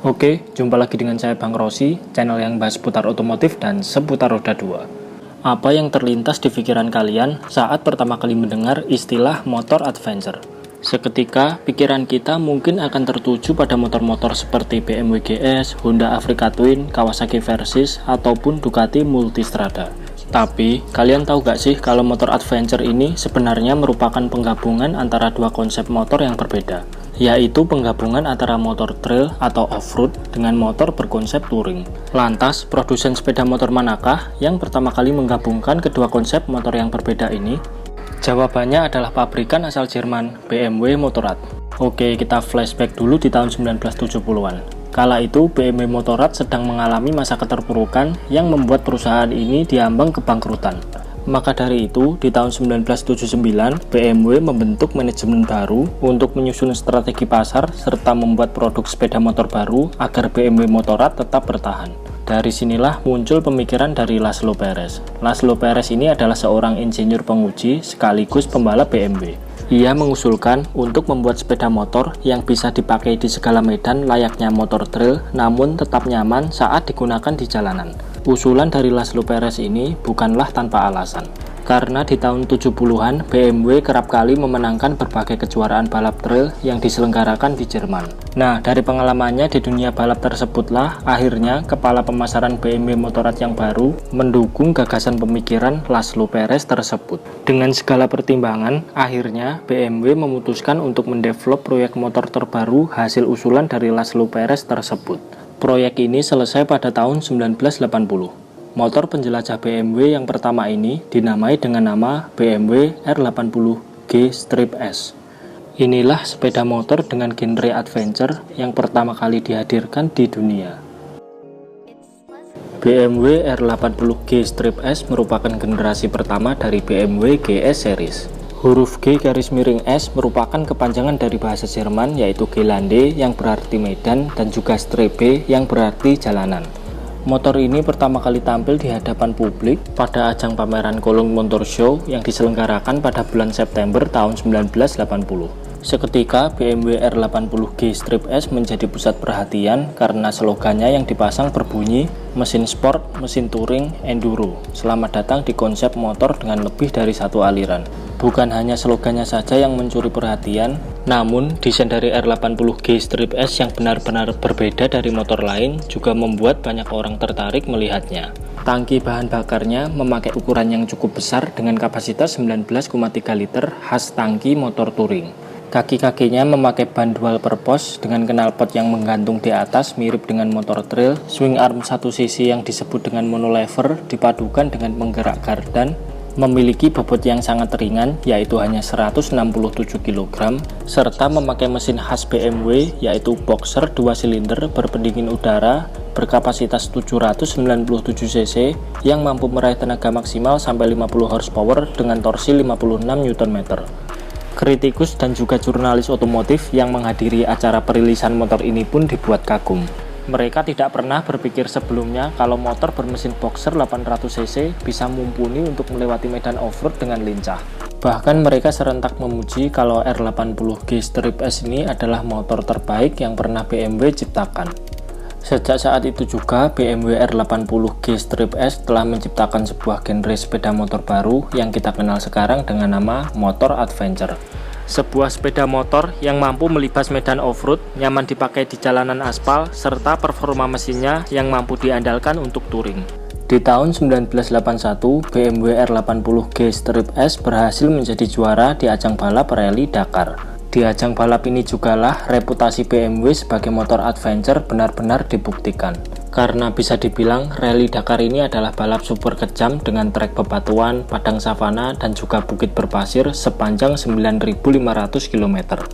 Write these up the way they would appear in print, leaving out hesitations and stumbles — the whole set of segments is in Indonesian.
Oke, jumpa lagi dengan saya Bang Rosi, channel yang bahas seputar otomotif dan seputar roda 2. Apa yang terlintas di pikiran kalian saat pertama kali mendengar istilah motor adventure? Seketika, pikiran kita mungkin akan tertuju pada motor-motor seperti BMW GS, Honda Africa Twin, Kawasaki Versys, ataupun Ducati Multistrada. Tapi, kalian tahu gak sih kalau motor adventure ini sebenarnya merupakan penggabungan antara dua konsep motor yang berbeda, yaitu penggabungan antara motor trail atau off-road dengan motor berkonsep touring. Lantas, produsen sepeda motor manakah yang pertama kali menggabungkan kedua konsep motor yang berbeda ini? Jawabannya adalah pabrikan asal Jerman, BMW Motorrad. Oke, kita flashback dulu di tahun 1970-an. Kala itu, BMW Motorrad sedang mengalami masa keterpurukan yang membuat perusahaan ini diambang kebangkrutan. Maka dari itu, di tahun 1979, BMW membentuk manajemen baru untuk menyusun strategi pasar serta membuat produk sepeda motor baru agar BMW Motorrad tetap bertahan. Dari sinilah muncul pemikiran dari Laszlo Perez. Laszlo Perez ini adalah seorang insinyur penguji sekaligus pembalap BMW. Ia mengusulkan untuk membuat sepeda motor yang bisa dipakai di segala medan layaknya motor trail namun tetap nyaman saat digunakan di jalanan. Usulan dari Laszlo Perez ini bukanlah tanpa alasan, karena di tahun 70-an BMW kerap kali memenangkan berbagai kejuaraan balap trail yang diselenggarakan di Jerman. Nah, dari pengalamannya di dunia balap tersebutlah akhirnya kepala pemasaran BMW Motorrad yang baru mendukung gagasan pemikiran Laszlo Perez tersebut. Dengan segala pertimbangan, akhirnya BMW memutuskan untuk mendevelop proyek motor terbaru hasil usulan dari Laszlo Perez tersebut. Proyek ini selesai pada tahun 1980. Motor penjelajah BMW yang pertama ini dinamai dengan nama BMW R80 G-S. Inilah sepeda motor dengan genre adventure yang pertama kali dihadirkan di dunia. BMW R80 G-S merupakan generasi pertama dari BMW GS series. Huruf G garis miring S merupakan kepanjangan dari bahasa Jerman yaitu Gelände yang berarti medan dan juga Strebe yang berarti jalanan. Motor ini pertama kali tampil di hadapan publik pada ajang pameran Cologne Motor Show yang diselenggarakan pada bulan September tahun 1980. Seketika BMW R80 G-S menjadi pusat perhatian karena slogannya yang dipasang berbunyi mesin sport, mesin touring, enduro. Selamat datang di konsep motor dengan lebih dari satu aliran. Bukan hanya slogannya saja yang mencuri perhatian, namun desain dari R80 G-S yang benar-benar berbeda dari motor lain juga membuat banyak orang tertarik melihatnya. Tangki bahan bakarnya memakai ukuran yang cukup besar dengan kapasitas 19,3 liter khas tangki motor touring. Kaki-kakinya memakai ban dual purpose dengan knalpot yang menggantung di atas mirip dengan motor trail. Swing arm satu sisi yang disebut dengan monolever dipadukan dengan penggerak gardan. Memiliki bobot yang sangat ringan yaitu hanya 167 kg serta memakai mesin khas BMW yaitu boxer 2 silinder berpendingin udara berkapasitas 797 cc yang mampu meraih tenaga maksimal sampai 50 horsepower dengan torsi 56 Nm. Kritikus dan juga jurnalis otomotif yang menghadiri acara perilisan motor ini pun dibuat kagum. Mereka tidak pernah berpikir sebelumnya kalau motor bermesin boxer 800cc bisa mumpuni untuk melewati medan off-road dengan lincah. Bahkan mereka serentak memuji kalau R80 G-S ini adalah motor terbaik yang pernah BMW ciptakan. Sejak saat itu juga BMW R80 G-S telah menciptakan sebuah genre sepeda motor baru yang kita kenal sekarang dengan nama motor adventure. Sebuah sepeda motor yang mampu melibas medan off-road, nyaman dipakai di jalanan aspal, serta performa mesinnya yang mampu diandalkan untuk touring. Di tahun 1981, BMW R80 G-S berhasil menjadi juara di ajang balap rally Dakar. Di ajang balap ini jugalah reputasi BMW sebagai motor adventure benar-benar dibuktikan. Karena bisa dibilang rally Dakar ini adalah balap super kejam dengan trek bebatuan, padang savana, dan juga bukit berpasir sepanjang 9.500 km.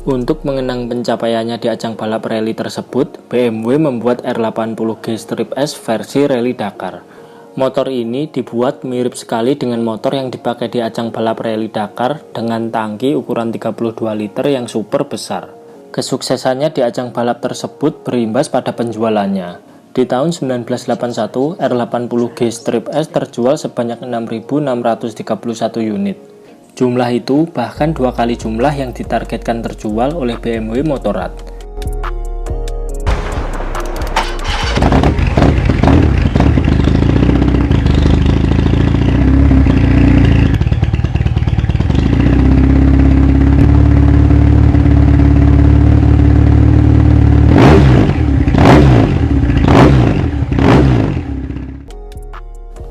Untuk mengenang pencapaiannya di ajang balap rally tersebut, BMW membuat R80 G-S versi rally Dakar. Motor ini dibuat mirip sekali dengan motor yang dipakai di ajang balap rally Dakar dengan tangki ukuran 32 liter yang super besar. Kesuksesannya di ajang balap tersebut berimbas pada penjualannya. Di tahun 1981, R80 G-S terjual sebanyak 6.631 unit. Jumlah itu bahkan 2 kali jumlah yang ditargetkan terjual oleh BMW Motorrad.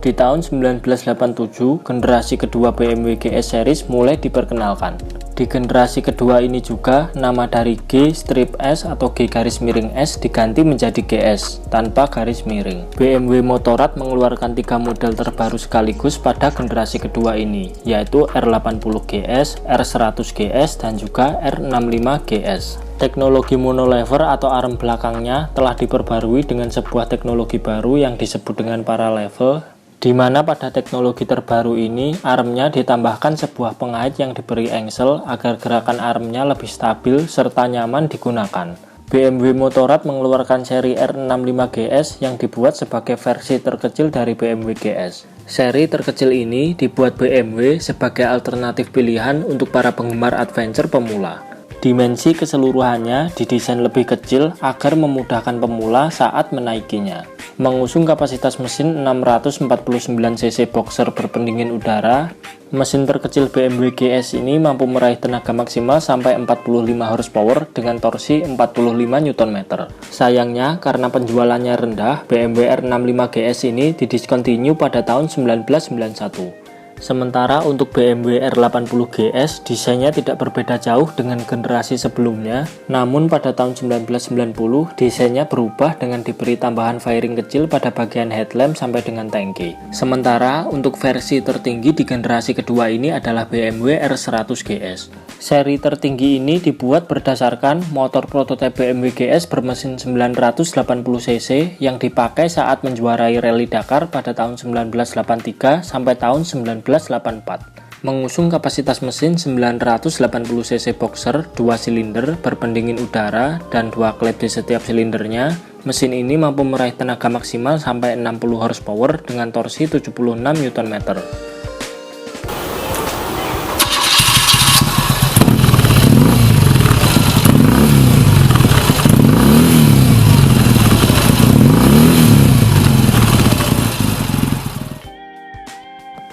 Di tahun 1987, generasi kedua BMW GS Series mulai diperkenalkan. Di generasi kedua ini juga, nama dari G strip S atau G garis miring S diganti menjadi GS tanpa garis miring. BMW Motorrad mengeluarkan 3 model terbaru sekaligus pada generasi kedua ini, yaitu R80 GS, R100 GS, dan juga R65 GS. Teknologi monolever atau arm belakangnya telah diperbarui dengan sebuah teknologi baru yang disebut dengan paralevel, di mana pada teknologi terbaru ini armnya ditambahkan sebuah pengait yang diberi engsel agar gerakan armnya lebih stabil serta nyaman digunakan. BMW Motorrad mengeluarkan seri R65 GS yang dibuat sebagai versi terkecil dari BMW GS. Seri terkecil ini dibuat BMW sebagai alternatif pilihan untuk para penggemar adventure pemula. Dimensi keseluruhannya didesain lebih kecil agar memudahkan pemula saat menaikinya. Mengusung kapasitas mesin 649 cc boxer berpendingin udara, mesin terkecil BMW GS ini mampu meraih tenaga maksimal sampai 45 horsepower dengan torsi 45 Nm. Sayangnya, karena penjualannya rendah, BMW R65 GS ini didiscontinue pada tahun 1991. Sementara untuk BMW R80 GS, desainnya tidak berbeda jauh dengan generasi sebelumnya, namun pada tahun 1990 desainnya berubah dengan diberi tambahan fairing kecil pada bagian headlamp sampai dengan tangki. Sementara untuk versi tertinggi di generasi kedua ini adalah BMW R100 GS. Seri tertinggi ini dibuat berdasarkan motor prototipe BMW GS bermesin 980 cc yang dipakai saat menjuarai Rally Dakar pada tahun 1983 sampai tahun 1984. Mengusung kapasitas mesin 980 cc boxer 2 silinder berpendingin udara dan 2 klep di setiap silindernya, mesin ini mampu meraih tenaga maksimal sampai 60 horsepower dengan torsi 76 Nm.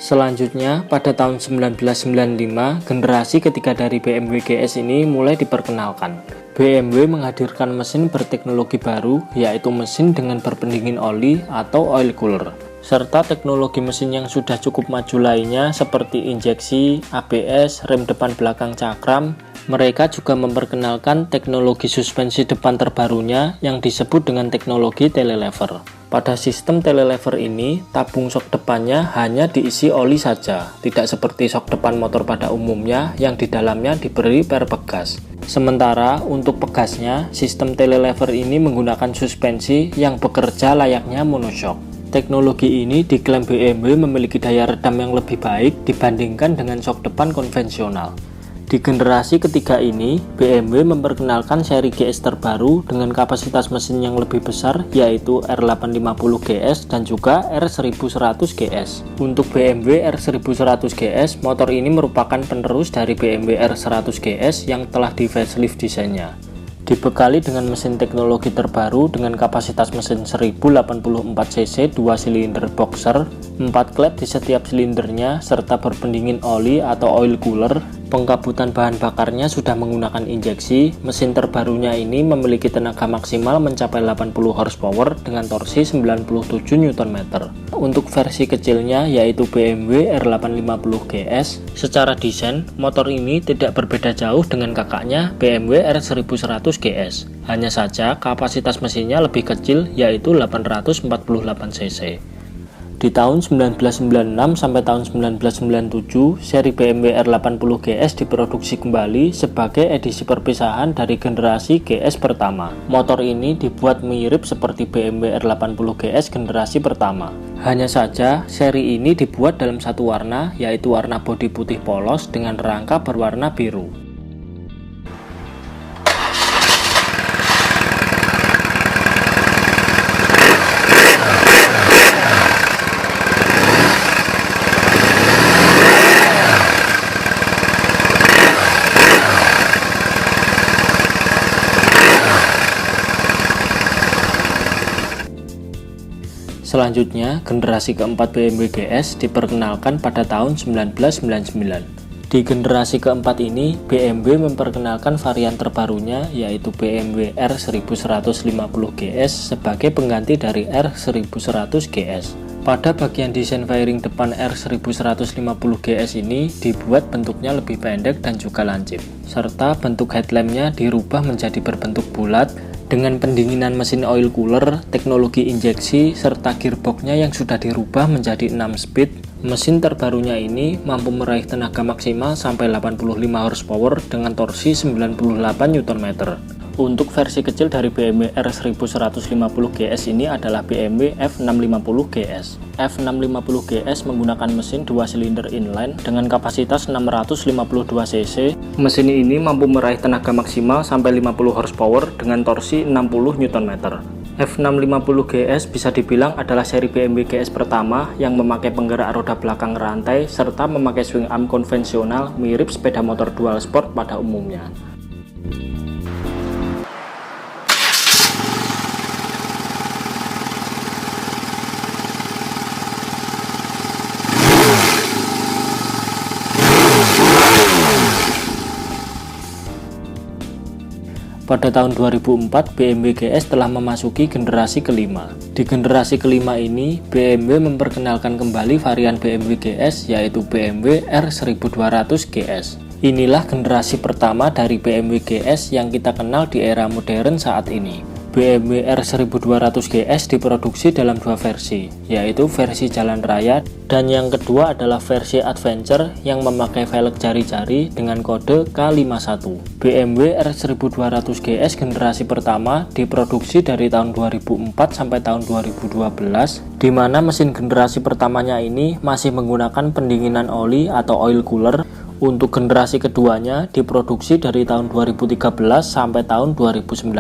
Selanjutnya, pada tahun 1995, generasi ketiga dari BMW GS ini mulai diperkenalkan. BMW menghadirkan mesin berteknologi baru, yaitu mesin dengan berpendingin oli atau oil cooler, serta teknologi mesin yang sudah cukup maju lainnya seperti injeksi, ABS, rem depan belakang cakram. Mereka juga memperkenalkan teknologi suspensi depan terbarunya yang disebut dengan teknologi telelever. Pada sistem telelever ini, tabung sok depannya hanya diisi oli saja, tidak seperti sok depan motor pada umumnya yang di dalamnya diberi per pegas. Sementara untuk pegasnya, sistem telelever ini menggunakan suspensi yang bekerja layaknya monoshock. Teknologi ini diklaim BMW memiliki daya redam yang lebih baik dibandingkan dengan sok depan konvensional. Di generasi ketiga ini, BMW memperkenalkan seri GS terbaru dengan kapasitas mesin yang lebih besar, yaitu R850 GS dan juga R1100 GS. Untuk BMW R1100 GS, motor ini merupakan penerus dari BMW R100 GS yang telah di facelift desainnya. Dibekali dengan mesin teknologi terbaru dengan kapasitas mesin 1084 cc 2 silinder boxer, 4 klep di setiap silindernya, serta berpendingin oli atau oil cooler. Pengkabutan bahan bakarnya sudah menggunakan injeksi. Mesin terbarunya ini memiliki tenaga maksimal mencapai 80 horsepower dengan torsi 97 Nm. Untuk versi kecilnya yaitu BMW R850 GS, secara desain motor ini tidak berbeda jauh dengan kakaknya BMW R1100 GS. Hanya saja kapasitas mesinnya lebih kecil yaitu 848 cc. Di tahun 1996 sampai tahun 1997, seri BMW R80 GS diproduksi kembali sebagai edisi perpisahan dari generasi GS pertama. Motor ini dibuat mirip seperti BMW R80 GS generasi pertama. Hanya saja, seri ini dibuat dalam satu warna, yaitu warna bodi putih polos dengan rangka berwarna biru. Selanjutnya, generasi keempat BMW GS diperkenalkan pada tahun 1999. Di generasi keempat ini, BMW memperkenalkan varian terbarunya yaitu BMW R1150 GS sebagai pengganti dari R1100 GS. Pada bagian desain fairing depan R1150 GS ini dibuat bentuknya lebih pendek dan juga lancip, serta bentuk headlampnya dirubah menjadi berbentuk bulat dengan pendinginan mesin oil cooler, teknologi injeksi, serta gearboxnya yang sudah dirubah menjadi 6 speed. Mesin terbarunya ini mampu meraih tenaga maksimal sampai 85 horsepower dengan torsi 98 Nm. Untuk versi kecil dari BMW R1150 GS ini adalah BMW F650 GS. F650 GS menggunakan mesin 2 silinder inline dengan kapasitas 652 cc. Mesin ini mampu meraih tenaga maksimal sampai 50 horsepower dengan torsi 60 Nm. F650 GS bisa dibilang adalah seri BMW GS pertama yang memakai penggerak roda belakang rantai serta memakai swing arm konvensional mirip sepeda motor dual sport pada umumnya. Pada tahun 2004, BMW GS telah memasuki generasi kelima. Di generasi kelima ini, BMW memperkenalkan kembali varian BMW GS yaitu BMW R1200 GS. Inilah generasi pertama dari BMW GS yang kita kenal di era modern saat ini. BMW R1200 GS diproduksi dalam dua versi, yaitu versi jalan raya dan yang kedua adalah versi adventure yang memakai velg jari-jari dengan kode K51. BMW R1200 GS generasi pertama diproduksi dari tahun 2004 sampai tahun 2012, di mana mesin generasi pertamanya ini masih menggunakan pendinginan oli atau oil cooler. Untuk generasi keduanya diproduksi dari tahun 2013 sampai tahun 2019.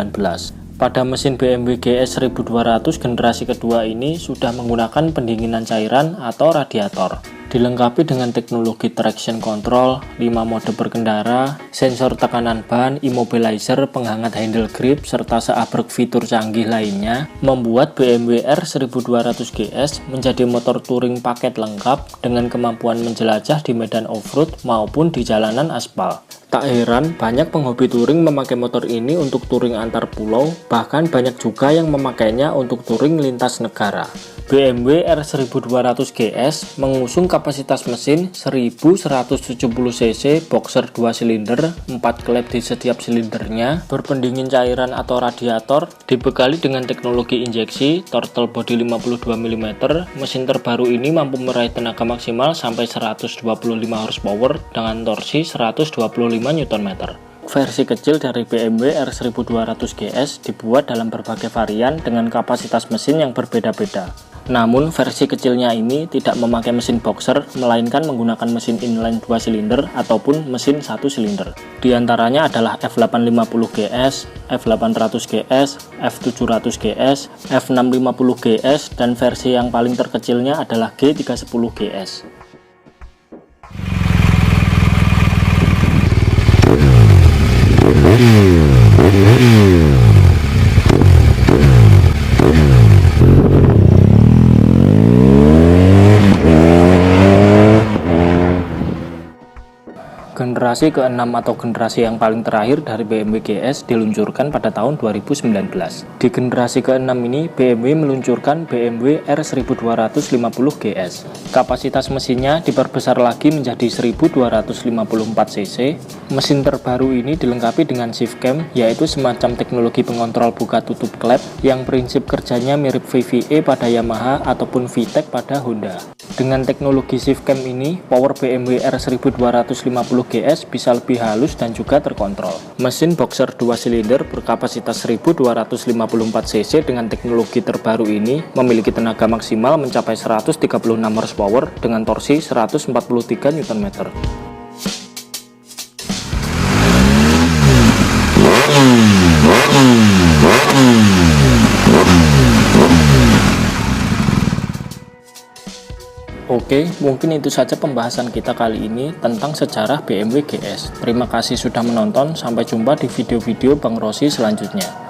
Pada mesin BMW GS 1200 generasi kedua ini sudah menggunakan pendinginan cairan atau radiator, dilengkapi dengan teknologi traction control, 5 mode berkendara, sensor tekanan ban, immobilizer, penghangat handle grip, serta seabrek fitur canggih lainnya, membuat BMW R1200 GS menjadi motor touring paket lengkap dengan kemampuan menjelajah di medan off-road maupun di jalanan aspal. Tak heran, banyak penghobi touring memakai motor ini untuk touring antar pulau, bahkan banyak juga yang memakainya untuk touring lintas negara. BMW R1200 GS mengusung kapasitas mesin 1170 cc boxer 2 silinder, 4 klep di setiap silindernya, berpendingin cairan atau radiator, dibekali dengan teknologi injeksi, throttle body 52 mm. Mesin terbaru ini mampu meraih tenaga maksimal sampai 125 horsepower dengan torsi 125 Nm. Versi kecil dari BMW R1200 GS dibuat dalam berbagai varian dengan kapasitas mesin yang berbeda-beda. Namun versi kecilnya ini tidak memakai mesin boxer, melainkan menggunakan mesin inline 2 silinder ataupun mesin 1 silinder. Di antaranya adalah F850 GS, F800 GS, F700 GS, F650 GS, dan versi yang paling terkecilnya adalah G310 GS. Generasi ke-6 atau generasi yang paling terakhir dari BMW GS diluncurkan pada tahun 2019. Di generasi ke-6 ini, BMW meluncurkan BMW R1250 GS. Kapasitas mesinnya diperbesar lagi menjadi 1254 cc. Mesin terbaru ini dilengkapi dengan shift cam, yaitu semacam teknologi pengontrol buka tutup klep yang prinsip kerjanya mirip VVE pada Yamaha ataupun VTEC pada Honda. Dengan teknologi shift cam ini, power BMW R1250 GS bisa lebih halus dan juga terkontrol. Mesin boxer 2 silinder berkapasitas 1254 cc dengan teknologi terbaru ini memiliki tenaga maksimal mencapai 136 horsepower dengan torsi 143 Nm. Oke, mungkin itu saja pembahasan kita kali ini tentang sejarah BMW GS. Terima kasih sudah menonton, sampai jumpa di video-video Bang Rossi selanjutnya.